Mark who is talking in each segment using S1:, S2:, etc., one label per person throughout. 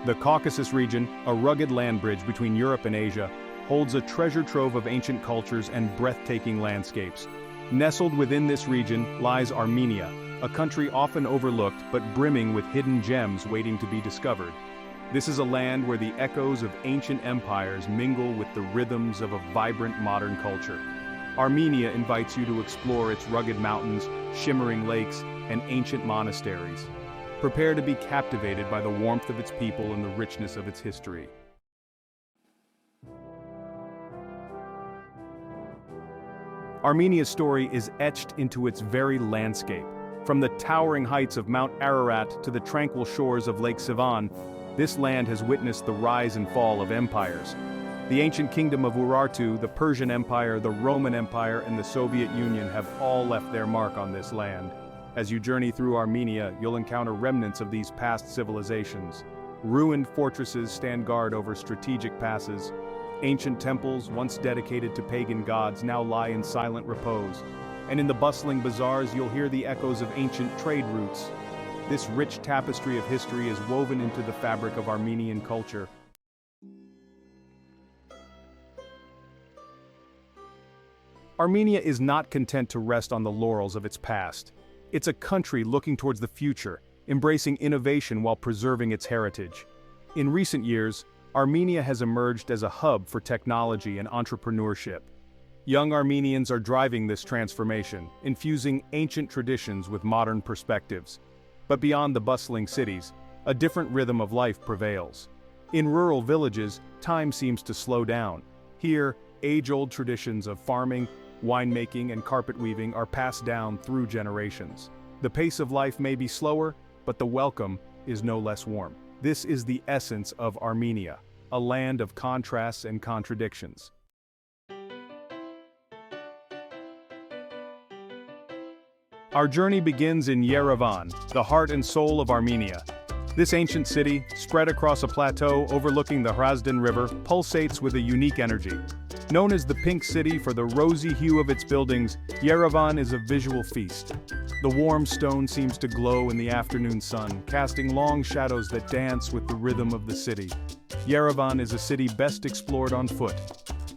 S1: The Caucasus region, a rugged land bridge between Europe and Asia, holds a treasure trove of ancient cultures and breathtaking landscapes. Nestled within this region lies Armenia, a country often overlooked but brimming with hidden gems waiting to be discovered. This is a land where the echoes of ancient empires mingle with the rhythms of a vibrant modern culture. Armenia invites you to explore its rugged mountains, shimmering lakes, and ancient monasteries. Prepare to be captivated by the warmth of its people and the richness of its history. Armenia's story is etched into its very landscape. From the towering heights of Mount Ararat to the tranquil shores of Lake Sevan, this land has witnessed the rise and fall of empires. The ancient kingdom of Urartu, the Persian Empire, the Roman Empire, and the Soviet Union have all left their mark on this land. As you journey through Armenia, you'll encounter remnants of these past civilizations. Ruined fortresses stand guard over strategic passes. Ancient temples, once dedicated to pagan gods, now lie in silent repose. And in the bustling bazaars, you'll hear the echoes of ancient trade routes. This rich tapestry of history is woven into the fabric of Armenian culture. Armenia is not content to rest on the laurels of its past. It's a country looking towards the future, embracing innovation while preserving its heritage. In recent years, Armenia has emerged as a hub for technology and entrepreneurship. Young Armenians are driving this transformation, infusing ancient traditions with modern perspectives. But beyond the bustling cities, a different rhythm of life prevails. In rural villages, time seems to slow down. Here, age-old traditions of farming, winemaking, and carpet weaving are passed down through generations. The pace of life may be slower, but the welcome is no less warm. This is the essence of Armenia, a land of contrasts and contradictions. Our journey begins in Yerevan, the heart and soul of Armenia. This ancient city, spread across a plateau overlooking the Hrazdan River, pulsates with a unique energy. Known as the Pink City for the rosy hue of its buildings, Yerevan is a visual feast. The warm stone seems to glow in the afternoon sun, casting long shadows that dance with the rhythm of the city. Yerevan is a city best explored on foot.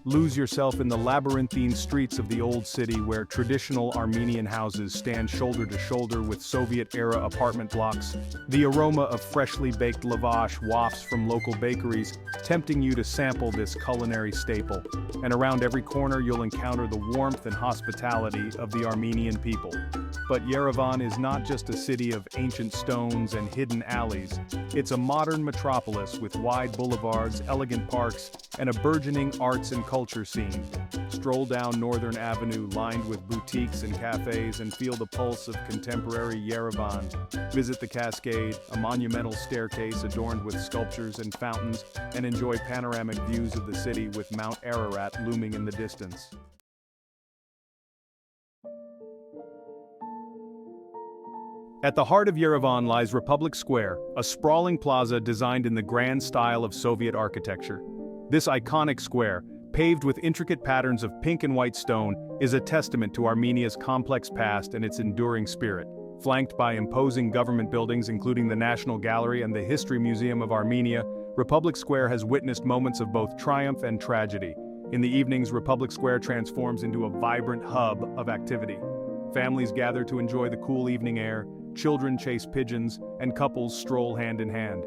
S1: Lose yourself in the labyrinthine streets of the old city where traditional Armenian houses stand shoulder to shoulder with Soviet-era apartment blocks. The aroma of freshly baked lavash wafts from local bakeries, tempting you to sample this culinary staple. And around every corner you'll encounter the warmth and hospitality of the Armenian people. But Yerevan is not just a city of ancient stones and hidden alleys. It's a modern metropolis with wide boulevards, elegant parks, and a burgeoning arts and culture scene. Stroll down Northern Avenue lined with boutiques and cafes and feel the pulse of contemporary Yerevan. Visit the Cascade, a monumental staircase adorned with sculptures and fountains, and enjoy panoramic views of the city with Mount Ararat looming in the distance. At the heart of Yerevan lies Republic Square, a sprawling plaza designed in the grand style of Soviet architecture. This iconic square, paved with intricate patterns of pink and white stone, is a testament to Armenia's complex past and its enduring spirit. Flanked by imposing government buildings including the National Gallery and the History Museum of Armenia, Republic Square has witnessed moments of both triumph and tragedy. In the evenings, Republic Square transforms into a vibrant hub of activity. Families gather to enjoy the cool evening air, children chase pigeons, and couples stroll hand in hand.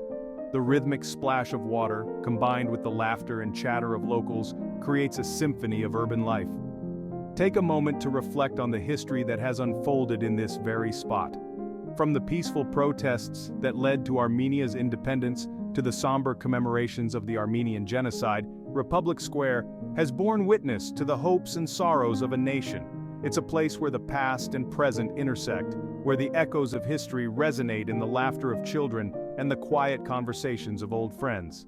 S1: The rhythmic splash of water, combined with the laughter and chatter of locals, creates a symphony of urban life. Take a moment to reflect on the history that has unfolded in this very spot. From the peaceful protests that led to Armenia's independence to the somber commemorations of the Armenian Genocide, Republic Square has borne witness to the hopes and sorrows of a nation. It's a place where the past and present intersect, where the echoes of history resonate in the laughter of children and the quiet conversations of old friends.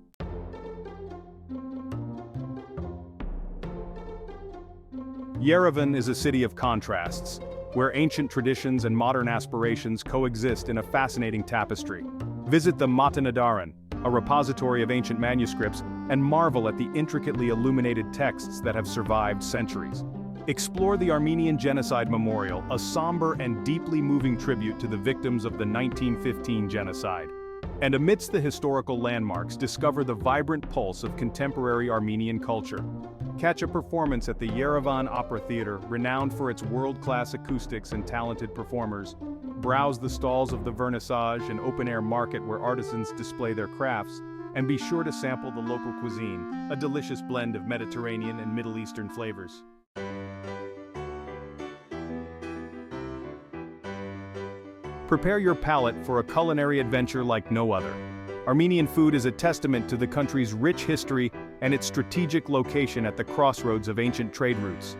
S1: Yerevan is a city of contrasts, where ancient traditions and modern aspirations coexist in a fascinating tapestry. Visit the Matanadaran, a repository of ancient manuscripts, and marvel at the intricately illuminated texts that have survived centuries. Explore the Armenian Genocide Memorial, a somber and deeply moving tribute to the victims of the 1915 genocide. And amidst the historical landmarks, discover the vibrant pulse of contemporary Armenian culture. Catch a performance at the Yerevan Opera Theatre, renowned for its world-class acoustics and talented performers. Browse the stalls of the Vernissage, an open-air market where artisans display their crafts. And be sure to sample the local cuisine, a delicious blend of Mediterranean and Middle Eastern flavors. Prepare your palate for a culinary adventure like no other. Armenian food is a testament to the country's rich history and its strategic location at the crossroads of ancient trade routes.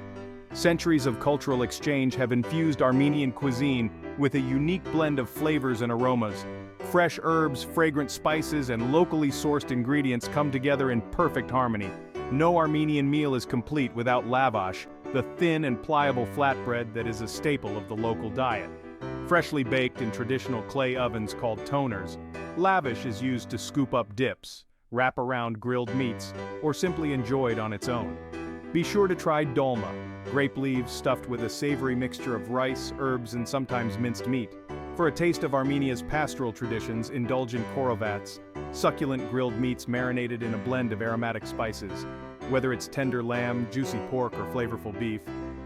S1: Centuries of cultural exchange have infused Armenian cuisine with a unique blend of flavors and aromas. Fresh herbs, fragrant spices, and locally sourced ingredients come together in perfect harmony. No Armenian meal is complete without lavash, the thin and pliable flatbread that is a staple of the local diet. Freshly baked in traditional clay ovens called toners, lavash is used to scoop up dips, wrap around grilled meats, or simply enjoyed on its own. Be sure to try dolma, grape leaves stuffed with a savory mixture of rice, herbs, and sometimes minced meat. For a taste of Armenia's pastoral traditions, indulge in khorovats, succulent grilled meats marinated in a blend of aromatic spices. Whether it's tender lamb, juicy pork, or flavorful beef,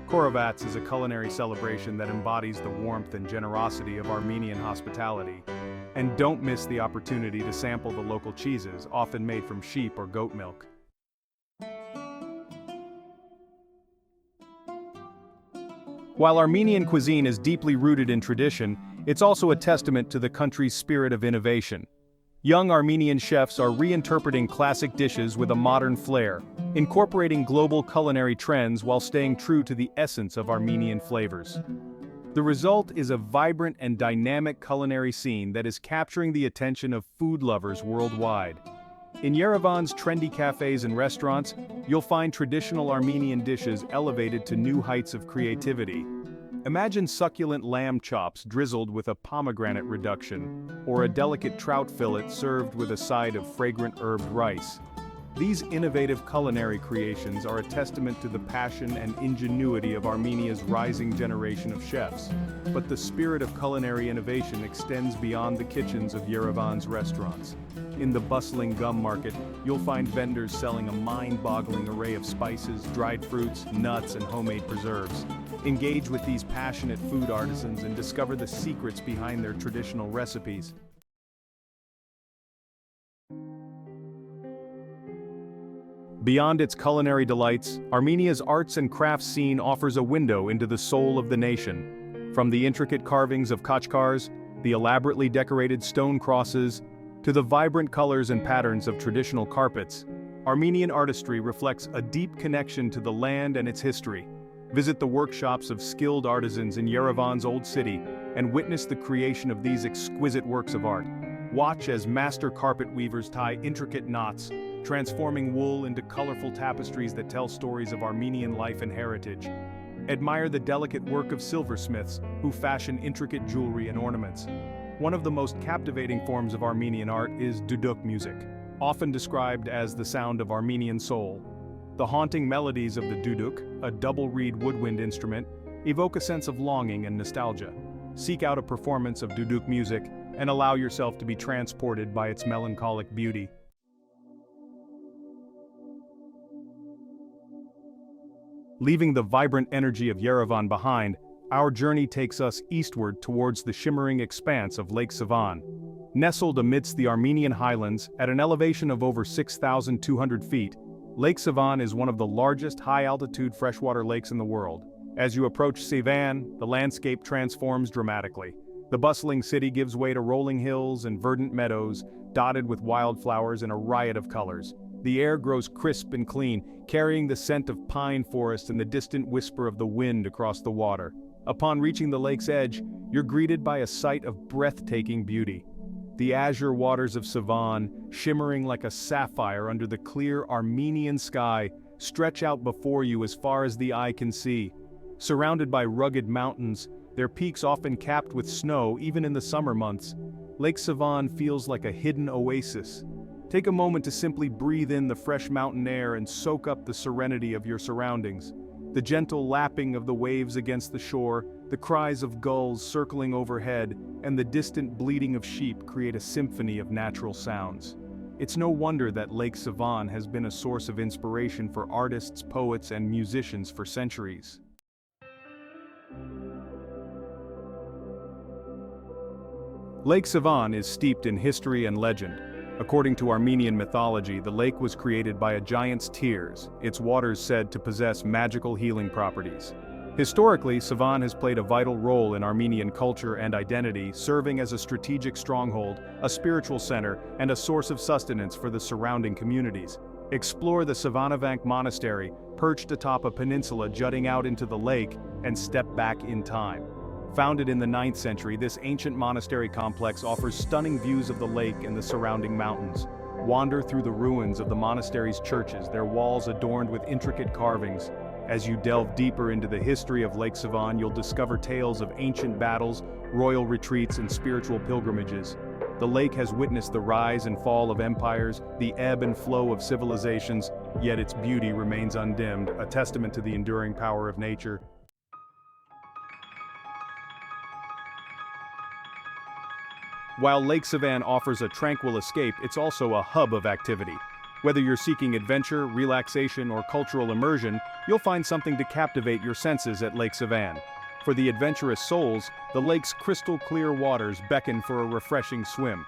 S1: khorovats is a culinary celebration that embodies the warmth and generosity of Armenian hospitality. And don't miss the opportunity to sample the local cheeses, often made from sheep or goat milk. While Armenian cuisine is deeply rooted in tradition, it's also a testament to the country's spirit of innovation. Young Armenian chefs are reinterpreting classic dishes with a modern flair, incorporating global culinary trends while staying true to the essence of Armenian flavors. The result is a vibrant and dynamic culinary scene that is capturing the attention of food lovers worldwide. In Yerevan's trendy cafes and restaurants, you'll find traditional Armenian dishes elevated to new heights of creativity. Imagine succulent lamb chops drizzled with a pomegranate reduction, or a delicate trout fillet served with a side of fragrant herbed rice. These innovative culinary creations are a testament to the passion and ingenuity of Armenia's rising generation of chefs. But the spirit of culinary innovation extends beyond the kitchens of Yerevan's restaurants. In the bustling gum market, you'll find vendors selling a mind-boggling array of spices, dried fruits, nuts, and homemade preserves. Engage with these passionate food artisans and discover the secrets behind their traditional recipes. Beyond its culinary delights, Armenia's arts and crafts scene offers a window into the soul of the nation. From the intricate carvings of khachkars, the elaborately decorated stone crosses, to the vibrant colors and patterns of traditional carpets, Armenian artistry reflects a deep connection to the land and its history. Visit the workshops of skilled artisans in Yerevan's old city and witness the creation of these exquisite works of art. Watch as master carpet weavers tie intricate knots, transforming wool into colorful tapestries that tell stories of Armenian life and heritage. Admire the delicate work of silversmiths who fashion intricate jewelry and ornaments. One of the most captivating forms of Armenian art is duduk music, often described as the sound of Armenian soul. The haunting melodies of the duduk, a double-reed woodwind instrument, evoke a sense of longing and nostalgia. Seek out a performance of duduk music and allow yourself to be transported by its melancholic beauty. Leaving the vibrant energy of Yerevan behind, our journey takes us eastward towards the shimmering expanse of Lake Sevan. Nestled amidst the Armenian highlands at an elevation of over 6,200 feet, Lake Sevan is one of the largest high-altitude freshwater lakes in the world. As you approach Sevan, the landscape transforms dramatically. The bustling city gives way to rolling hills and verdant meadows, dotted with wildflowers in a riot of colors. The air grows crisp and clean, carrying the scent of pine forest and the distant whisper of the wind across the water. Upon reaching the lake's edge, you're greeted by a sight of breathtaking beauty. The azure waters of Sevan, shimmering like a sapphire under the clear Armenian sky, stretch out before you as far as the eye can see. Surrounded by rugged mountains, their peaks often capped with snow even in the summer months, Lake Sevan feels like a hidden oasis. Take a moment to simply breathe in the fresh mountain air and soak up the serenity of your surroundings. The gentle lapping of the waves against the shore, the cries of gulls circling overhead, and the distant bleating of sheep create a symphony of natural sounds. It's no wonder that Lake Sevan has been a source of inspiration for artists, poets, and musicians for centuries. Lake Sevan is steeped in history and legend. According to Armenian mythology, the lake was created by a giant's tears, its waters said to possess magical healing properties. Historically, Sevan has played a vital role in Armenian culture and identity, serving as a strategic stronghold, a spiritual center, and a source of sustenance for the surrounding communities. Explore the Sevanavank Monastery, perched atop a peninsula jutting out into the lake, and step back in time. Founded in the 9th century, this ancient monastery complex offers stunning views of the lake and the surrounding mountains. Wander through the ruins of the monastery's churches, their walls adorned with intricate carvings. As you delve deeper into the history of Lake Sevan, you'll discover tales of ancient battles, royal retreats, and spiritual pilgrimages. The lake has witnessed the rise and fall of empires, the ebb and flow of civilizations, yet its beauty remains undimmed, a testament to the enduring power of nature. While Lake Sevan offers a tranquil escape, it's also a hub of activity. Whether you're seeking adventure, relaxation, or cultural immersion, you'll find something to captivate your senses at Lake Sevan. For the adventurous souls, the lake's crystal-clear waters beckon for a refreshing swim.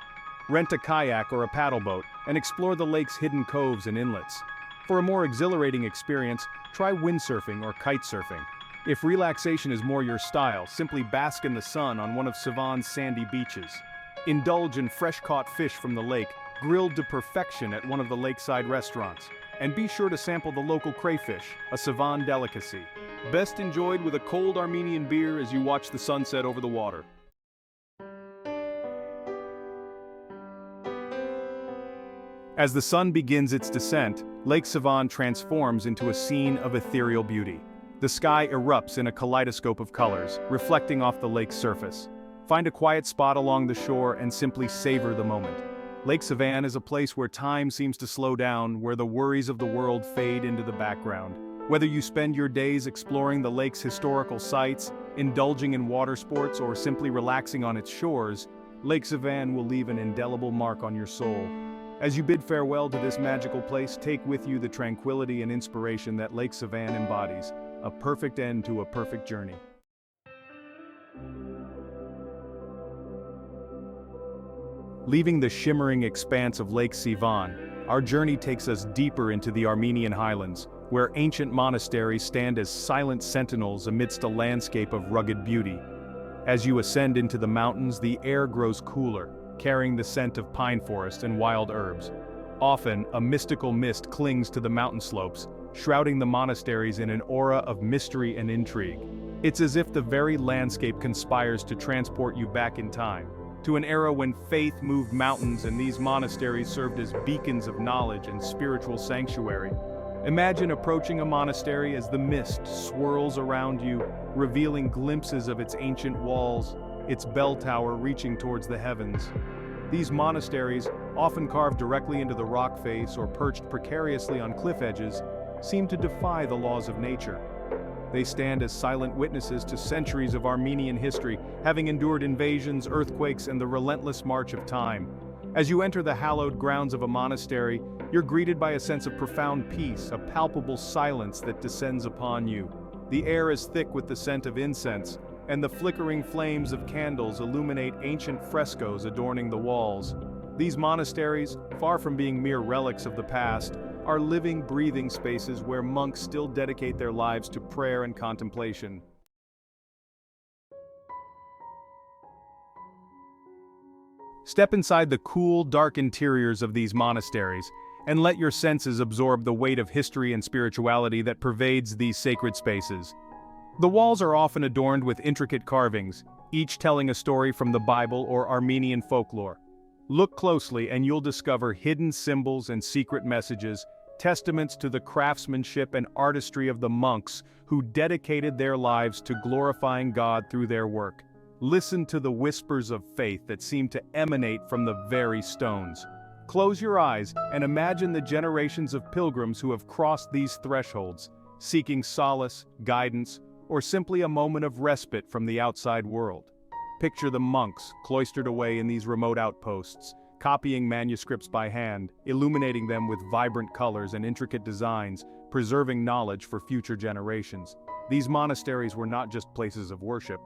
S1: Rent a kayak or a paddleboat and explore the lake's hidden coves and inlets. For a more exhilarating experience, try windsurfing or kite surfing. If relaxation is more your style, simply bask in the sun on one of Sevan's sandy beaches. Indulge in fresh-caught fish from the lake, grilled to perfection at one of the lakeside restaurants. And be sure to sample the local crayfish, a Sevan delicacy. Best enjoyed with a cold Armenian beer as you watch the sunset over the water. As the sun begins its descent, Lake Sevan transforms into a scene of ethereal beauty. The sky erupts in a kaleidoscope of colors, reflecting off the lake's surface. Find a quiet spot along the shore and simply savor the moment. Lake Sevan is a place where time seems to slow down, where the worries of the world fade into the background. Whether you spend your days exploring the lake's historical sites, indulging in water sports, or simply relaxing on its shores, Lake Sevan will leave an indelible mark on your soul. As you bid farewell to this magical place, take with you the tranquility and inspiration that Lake Sevan embodies, a perfect end to a perfect journey. Leaving the shimmering expanse of Lake Sevan, our journey takes us deeper into the Armenian highlands, where ancient monasteries stand as silent sentinels amidst a landscape of rugged beauty. As you ascend into the mountains, the air grows cooler, carrying the scent of pine forest and wild herbs. Often, a mystical mist clings to the mountain slopes, shrouding the monasteries in an aura of mystery and intrigue. It's as if the very landscape conspires to transport you back in time, to an era when faith moved mountains and these monasteries served as beacons of knowledge and spiritual sanctuary. Imagine approaching a monastery as the mist swirls around you, revealing glimpses of its ancient walls, its bell tower reaching towards the heavens. These monasteries, often carved directly into the rock face or perched precariously on cliff edges, seem to defy the laws of nature. They stand as silent witnesses to centuries of Armenian history, having endured invasions, earthquakes, and the relentless march of time. As you enter the hallowed grounds of a monastery, you're greeted by a sense of profound peace, a palpable silence that descends upon you. The air is thick with the scent of incense, and the flickering flames of candles illuminate ancient frescoes adorning the walls. These monasteries, far from being mere relics of the past, are living, breathing spaces where monks still dedicate their lives to prayer and contemplation. Step inside the cool, dark interiors of these monasteries, and let your senses absorb the weight of history and spirituality that pervades these sacred spaces. The walls are often adorned with intricate carvings, each telling a story from the Bible or Armenian folklore. Look closely and you'll discover hidden symbols and secret messages, testaments to the craftsmanship and artistry of the monks who dedicated their lives to glorifying God through their work. Listen to the whispers of faith that seem to emanate from the very stones. Close your eyes and imagine the generations of pilgrims who have crossed these thresholds, seeking solace, guidance, or simply a moment of respite from the outside world. Picture the monks cloistered away in these remote outposts, copying manuscripts by hand, illuminating them with vibrant colors and intricate designs, preserving knowledge for future generations. These monasteries were not just places of worship.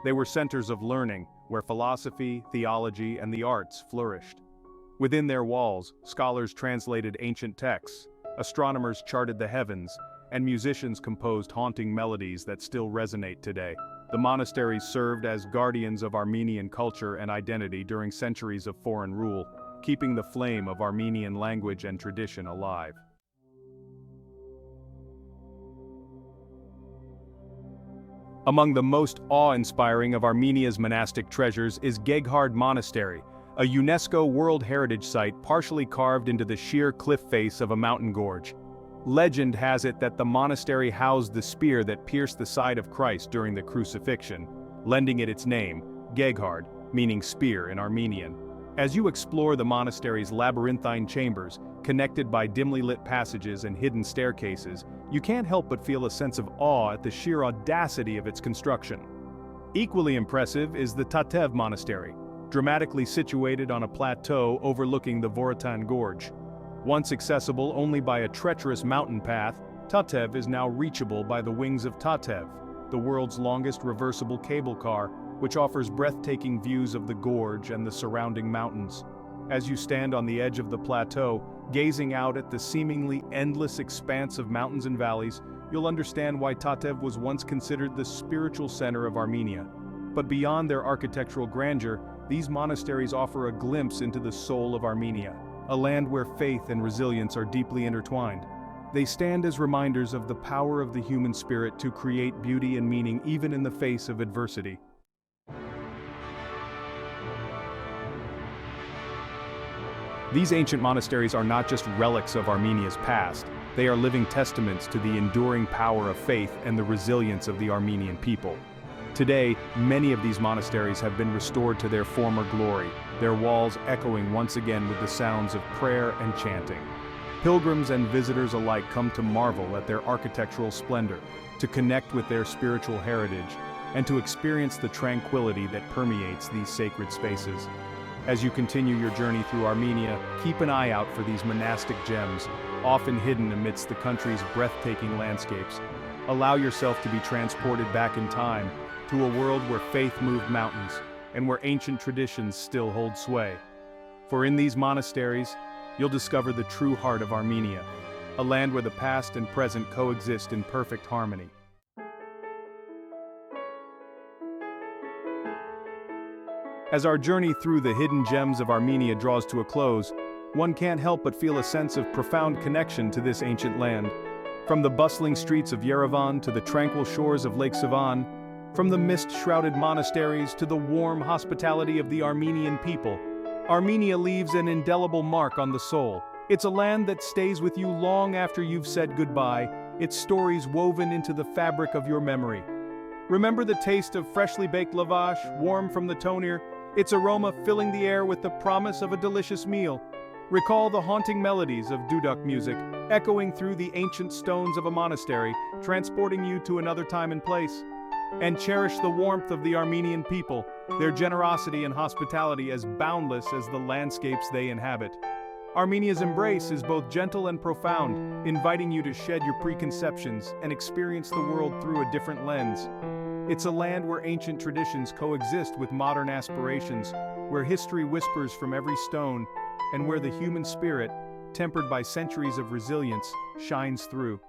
S1: They were centers of learning, where philosophy, theology, and the arts flourished. Within their walls, scholars translated ancient texts, astronomers charted the heavens, and musicians composed haunting melodies that still resonate today. The monasteries served as guardians of Armenian culture and identity during centuries of foreign rule, keeping the flame of Armenian language and tradition alive. Among the most awe-inspiring of Armenia's monastic treasures is Geghard Monastery, a UNESCO World Heritage Site partially carved into the sheer cliff face of a mountain gorge. Legend has it that the monastery housed the spear that pierced the side of Christ during the crucifixion, lending it its name, Geghard, meaning spear in Armenian. As you explore the monastery's labyrinthine chambers, connected by dimly lit passages and hidden staircases, you can't help but feel a sense of awe at the sheer audacity of its construction. Equally impressive is the Tatev Monastery, dramatically situated on a plateau overlooking the Vorotan Gorge. Once accessible only by a treacherous mountain path, Tatev is now reachable by the wings of Tatev, the world's longest reversible cable car, which offers breathtaking views of the gorge and the surrounding mountains. As you stand on the edge of the plateau, gazing out at the seemingly endless expanse of mountains and valleys, you'll understand why Tatev was once considered the spiritual center of Armenia. But beyond their architectural grandeur, these monasteries offer a glimpse into the soul of Armenia, a land where faith and resilience are deeply intertwined. They stand as reminders of the power of the human spirit to create beauty and meaning even in the face of adversity. These ancient monasteries are not just relics of Armenia's past, they are living testaments to the enduring power of faith and the resilience of the Armenian people. Today, many of these monasteries have been restored to their former glory, their walls echoing once again with the sounds of prayer and chanting. Pilgrims and visitors alike come to marvel at their architectural splendor, to connect with their spiritual heritage, and to experience the tranquility that permeates these sacred spaces. As you continue your journey through Armenia, keep an eye out for these monastic gems, often hidden amidst the country's breathtaking landscapes. Allow yourself to be transported back in time, to a world where faith moved mountains, and where ancient traditions still hold sway. For in these monasteries, you'll discover the true heart of Armenia, a land where the past and present coexist in perfect harmony. As our journey through the hidden gems of Armenia draws to a close, one can't help but feel a sense of profound connection to this ancient land. From the bustling streets of Yerevan to the tranquil shores of Lake Sevan, from the mist-shrouded monasteries to the warm hospitality of the Armenian people, Armenia leaves an indelible mark on the soul. It's a land that stays with you long after you've said goodbye, its stories woven into the fabric of your memory. Remember the taste of freshly baked lavash, warm from the tonir, its aroma filling the air with the promise of a delicious meal. Recall the haunting melodies of duduk music, echoing through the ancient stones of a monastery, transporting you to another time and place. And cherish the warmth of the Armenian people, their generosity and hospitality as boundless as the landscapes they inhabit. Armenia's embrace is both gentle and profound, inviting you to shed your preconceptions and experience the world through a different lens. It's a land where ancient traditions coexist with modern aspirations, where history whispers from every stone, and where the human spirit, tempered by centuries of resilience, shines through.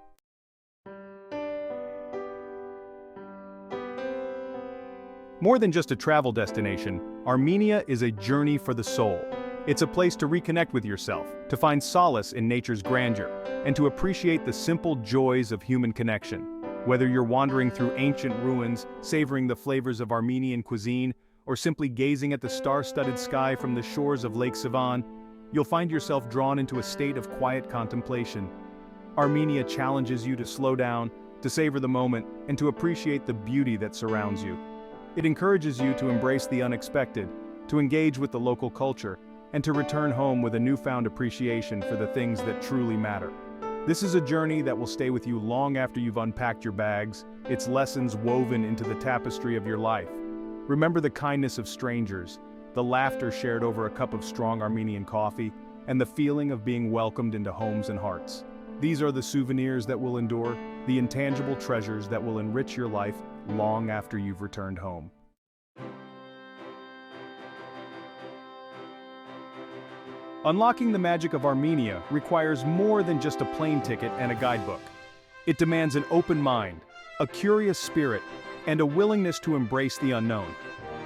S1: More than just a travel destination, Armenia is a journey for the soul. It's a place to reconnect with yourself, to find solace in nature's grandeur, and to appreciate the simple joys of human connection. Whether you're wandering through ancient ruins, savoring the flavors of Armenian cuisine, or simply gazing at the star-studded sky from the shores of Lake Sevan, you'll find yourself drawn into a state of quiet contemplation. Armenia challenges you to slow down, to savor the moment, and to appreciate the beauty that surrounds you. It encourages you to embrace the unexpected, to engage with the local culture, and to return home with a newfound appreciation for the things that truly matter. This is a journey that will stay with you long after you've unpacked your bags, its lessons woven into the tapestry of your life. Remember the kindness of strangers, the laughter shared over a cup of strong Armenian coffee, and the feeling of being welcomed into homes and hearts. These are the souvenirs that will endure, the intangible treasures that will enrich your life long after you've returned home. Unlocking the magic of Armenia requires more than just a plane ticket and a guidebook. It demands an open mind, a curious spirit, and a willingness to embrace the unknown.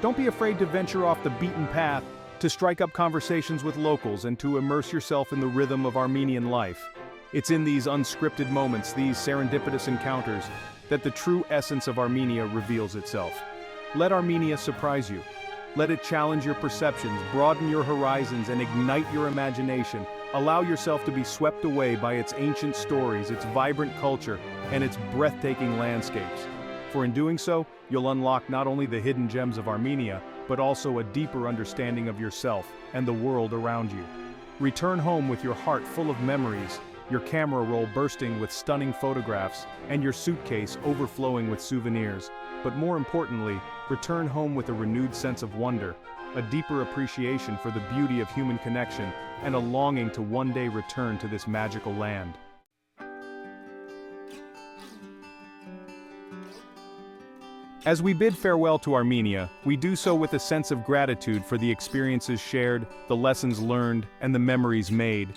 S1: Don't be afraid to venture off the beaten path, to strike up conversations with locals and to immerse yourself in the rhythm of Armenian life. It's in these unscripted moments, these serendipitous encounters, that the true essence of Armenia reveals itself. Let Armenia surprise you. Let it challenge your perceptions, broaden your horizons, and ignite your imagination. Allow yourself to be swept away by its ancient stories, its vibrant culture, and its breathtaking landscapes. For in doing so, you'll unlock not only the hidden gems of Armenia, but also a deeper understanding of yourself and the world around you. Return home with your heart full of memories, your camera roll bursting with stunning photographs, and your suitcase overflowing with souvenirs. But more importantly, return home with a renewed sense of wonder, a deeper appreciation for the beauty of human connection, and a longing to one day return to this magical land. As we bid farewell to Armenia, we do so with a sense of gratitude for the experiences shared, the lessons learned, and the memories made.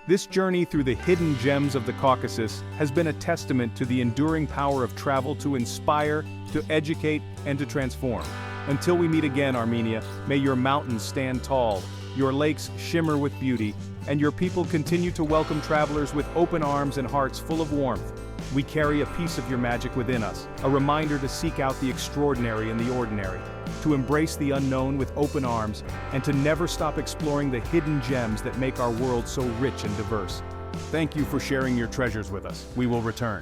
S1: This journey through the hidden gems of the Caucasus has been a testament to the enduring power of travel to inspire, to educate, and to transform. Until we meet again, Armenia, may your mountains stand tall, your lakes shimmer with beauty, and your people continue to welcome travelers with open arms and hearts full of warmth. We carry a piece of your magic within us, a reminder to seek out the extraordinary in the ordinary, to embrace the unknown with open arms, and to never stop exploring the hidden gems that make our world so rich and diverse. Thank you for sharing your treasures with us. We will return.